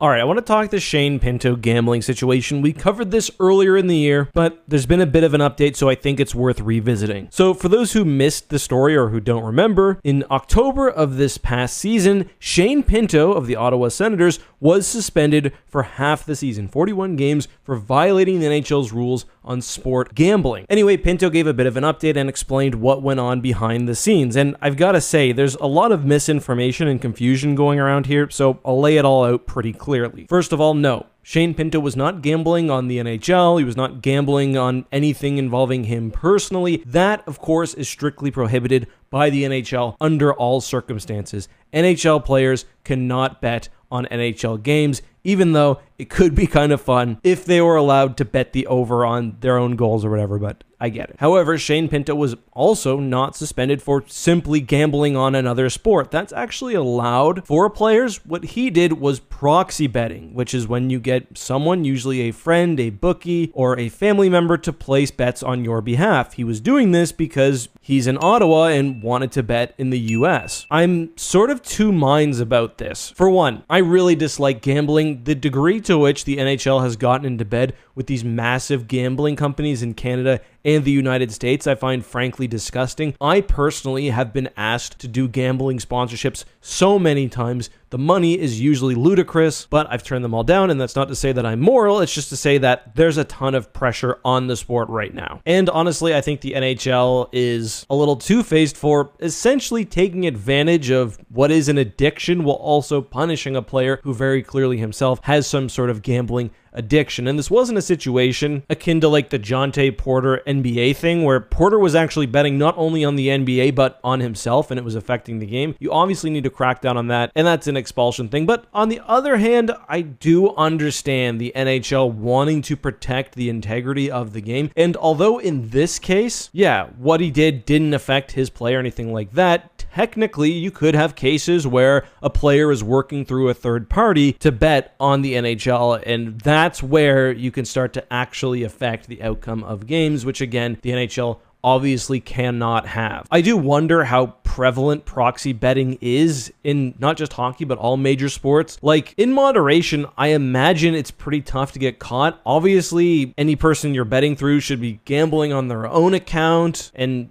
All right, I want to talk the Shane Pinto gambling situation. We covered this earlier in the year, but there's been a bit of an update, so I think it's worth revisiting. So for those who missed the story or who don't remember, in October of this past season, Shane Pinto of the Ottawa Senators was suspended for half the season, 41 games, for violating the NHL's rules on sport gambling. Anyway, Pinto gave a bit of an update and explained what went on behind the scenes. And I've got to say, there's a lot of misinformation and confusion going around here, so I'll lay it all out pretty clearly. First of all, no. Shane Pinto was not gambling on the NHL. He was not gambling on anything involving him personally. That, of course, is strictly prohibited by the NHL under all circumstances. NHL players cannot bet on NHL games, even though it could be kind of fun if they were allowed to bet the over on their own goals or whatever, but I get it. However, Shane Pinto was also not suspended for simply gambling on another sport. That's actually allowed for players. What he did was proxy betting, which is when you get someone, usually a friend, a bookie, or a family member, to place bets on your behalf. He was doing this because he's in Ottawa and wanted to bet in the US. I'm sort of two minds about this. For one, I really dislike gambling. The degree to which the NHL has gotten into bed with these massive gambling companies in Canada and the United States, I find frankly disgusting. I personally have been asked to do gambling sponsorships so many times. The money is usually ludicrous, but I've turned them all down, and that's not to say that I'm moral. It's just to say that there's a ton of pressure on the sport right now. And honestly, I think the NHL is a little two-faced for essentially taking advantage of what is an addiction while also punishing a player who very clearly himself has some sort of gambling addiction. And this wasn't a situation akin to like the Jonte Porter NBA thing, where Porter was actually betting not only on the NBA but on himself, and it was affecting the game. You obviously need to crack down on that, and that's an expulsion thing. But on the other hand, I do understand the NHL wanting to protect the integrity of the game. And although in this case, yeah, what he did didn't affect his play or anything like that, technically, you could have cases where a player is working through a third party to bet on the NHL, and that's where you can start to actually affect the outcome of games, which again, the NHL obviously cannot have. I do wonder how prevalent proxy betting is in not just hockey, but all major sports. Like, in moderation, I imagine it's pretty tough to get caught. Obviously, any person you're betting through should be gambling on their own account and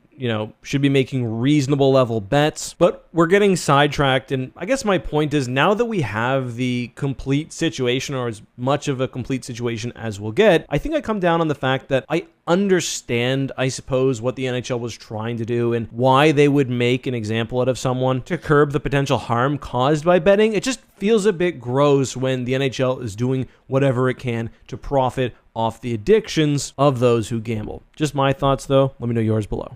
should be making reasonable level bets. But we're getting sidetracked, and I guess my point is, now that we have the complete situation, or as much of a complete situation as we'll get, I think I come down on the fact that I understand, I suppose, what the NHL was trying to do and why they would make an example out of someone to curb the potential harm caused by betting. It just feels a bit gross when the NHL is doing whatever it can to profit off the addictions of those who gamble. Just my thoughts, though. Let me know yours below.